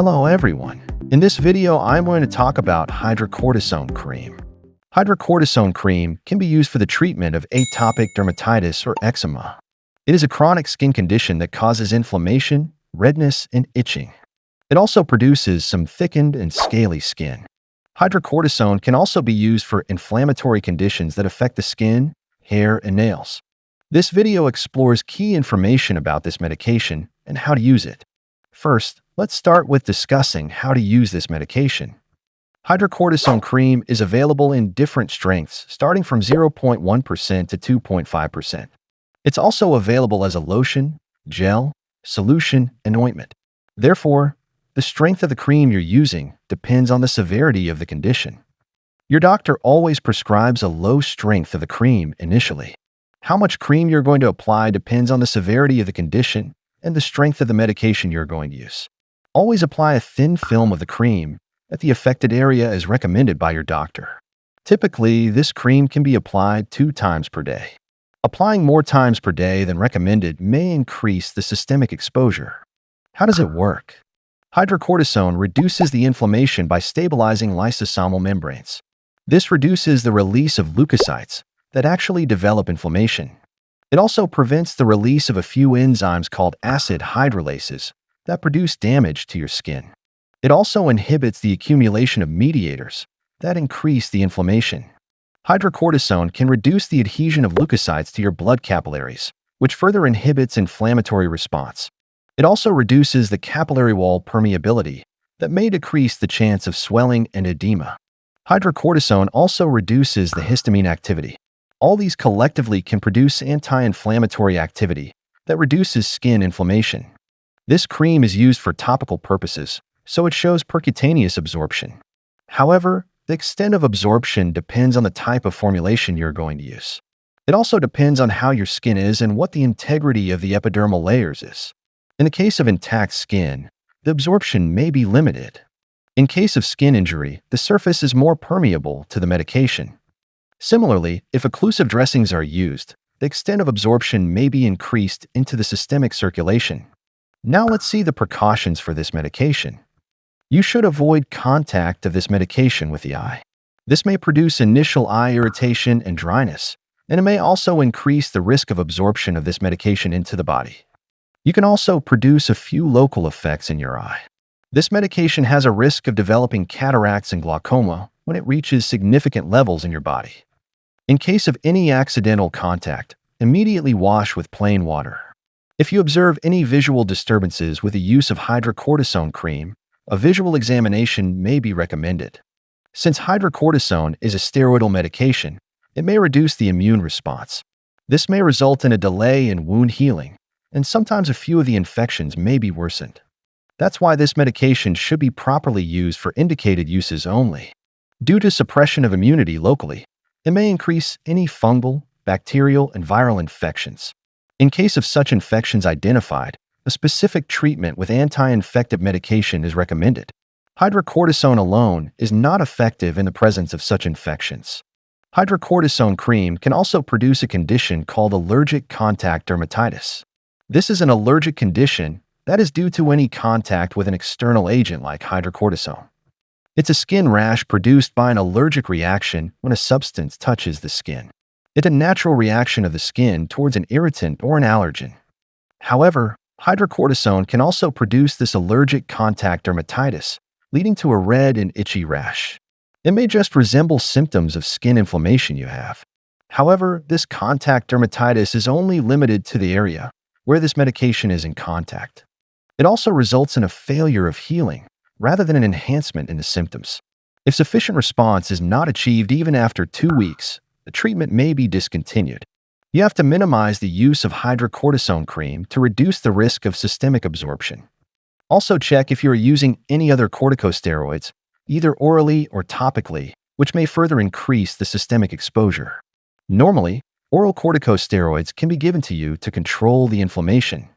Hello everyone. In this video, I'm going to talk about hydrocortisone cream. Hydrocortisone cream can be used for the treatment of atopic dermatitis or eczema. It is a chronic skin condition that causes inflammation, redness, and itching. It also produces some thickened and scaly skin. Hydrocortisone can also be used for inflammatory conditions that affect the skin, hair, and nails. This video explores key information about this medication and how to use it. First, let's start with discussing how to use this medication. Hydrocortisone cream is available in different strengths, starting from 0.1% to 2.5%. It's also available as a lotion, gel, solution, and ointment. Therefore, the strength of the cream you're using depends on the severity of the condition. Your doctor always prescribes a low strength of the cream initially. How much cream you're going to apply depends on the severity of the condition and the strength of the medication you're going to use. Always apply a thin film of the cream at the affected area as recommended by your doctor. Typically, this cream can be applied 2 times per day. Applying more times per day than recommended may increase the systemic exposure. How does it work? Hydrocortisone reduces the inflammation by stabilizing lysosomal membranes. This reduces the release of leukocytes that actually develop inflammation. It also prevents the release of a few enzymes called acid hydrolases that produce damage to your skin. It also inhibits the accumulation of mediators that increase the inflammation. Hydrocortisone can reduce the adhesion of leukocytes to your blood capillaries, which further inhibits inflammatory response. It also reduces the capillary wall permeability that may decrease the chance of swelling and edema. Hydrocortisone also reduces the histamine activity. All these collectively can produce anti-inflammatory activity that reduces skin inflammation. This cream is used for topical purposes, so it shows percutaneous absorption. However, the extent of absorption depends on the type of formulation you're going to use. It also depends on how your skin is and what the integrity of the epidermal layers is. In the case of intact skin, the absorption may be limited. In case of skin injury, the surface is more permeable to the medication. Similarly, if occlusive dressings are used, the extent of absorption may be increased into the systemic circulation. Now let's see the precautions for this medication. You should avoid contact of this medication with the eye. This may produce initial eye irritation and dryness, and it may also increase the risk of absorption of this medication into the body. You can also produce a few local effects in your eye. This medication has a risk of developing cataracts and glaucoma when it reaches significant levels in your body. In case of any accidental contact, immediately wash with plain water. If you observe any visual disturbances with the use of hydrocortisone cream, a visual examination may be recommended. Since hydrocortisone is a steroidal medication, it may reduce the immune response. This may result in a delay in wound healing, and sometimes a few of the infections may be worsened. That's why this medication should be properly used for indicated uses only. Due to suppression of immunity locally, it may increase any fungal, bacterial, and viral infections. In case of such infections identified, a specific treatment with anti-infective medication is recommended. Hydrocortisone alone is not effective in the presence of such infections. Hydrocortisone cream can also produce a condition called allergic contact dermatitis. This is an allergic condition that is due to any contact with an external agent like hydrocortisone. It's a skin rash produced by an allergic reaction when a substance touches the skin. It's a natural reaction of the skin towards an irritant or an allergen. However, hydrocortisone can also produce this allergic contact dermatitis, leading to a red and itchy rash. It may just resemble symptoms of skin inflammation you have. However, this contact dermatitis is only limited to the area where this medication is in contact. It also results in a failure of healing, rather than an enhancement in the symptoms. If sufficient response is not achieved even after 2 weeks, the treatment may be discontinued. You have to minimize the use of hydrocortisone cream to reduce the risk of systemic absorption. Also check if you are using any other corticosteroids, either orally or topically, which may further increase the systemic exposure. Normally, oral corticosteroids can be given to you to control the inflammation.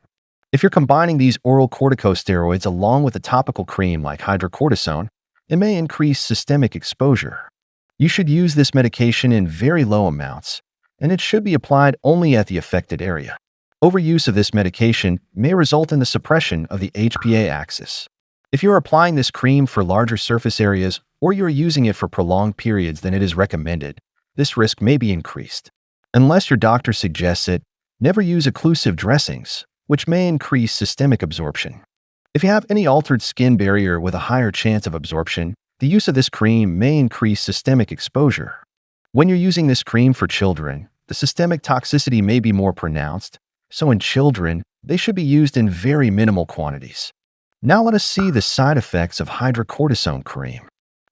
If you're combining these oral corticosteroids along with a topical cream like hydrocortisone, it may increase systemic exposure. You should use this medication in very low amounts, and it should be applied only at the affected area. Overuse of this medication may result in the suppression of the HPA axis. If you're applying this cream for larger surface areas or you're using it for prolonged periods than it is recommended, this risk may be increased. Unless your doctor suggests it, never use occlusive dressings, which may increase systemic absorption. If you have any altered skin barrier with a higher chance of absorption, the use of this cream may increase systemic exposure. When you're using this cream for children, the systemic toxicity may be more pronounced, so in children, they should be used in very minimal quantities. Now let us see the side effects of hydrocortisone cream.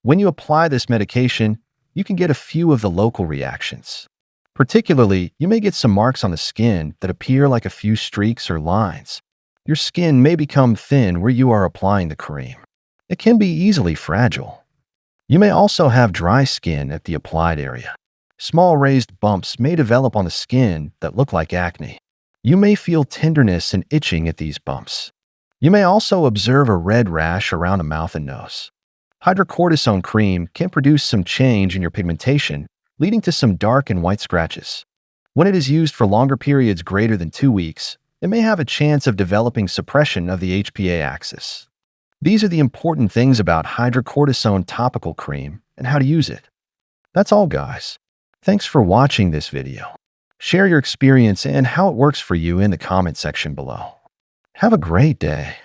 When you apply this medication, you can get a few of the local reactions. Particularly, you may get some marks on the skin that appear like a few streaks or lines. Your skin may become thin where you are applying the cream. It can be easily fragile. You may also have dry skin at the applied area. Small raised bumps may develop on the skin that look like acne. You may feel tenderness and itching at these bumps. You may also observe a red rash around the mouth and nose. Hydrocortisone cream can produce some change in your pigmentation, leading to some dark and white scratches. When it is used for longer periods greater than 2 weeks, it may have a chance of developing suppression of the HPA axis. These are the important things about hydrocortisone topical cream and how to use it. That's all, guys. Thanks for watching this video. Share your experience and how it works for you in the comment section below. Have a great day.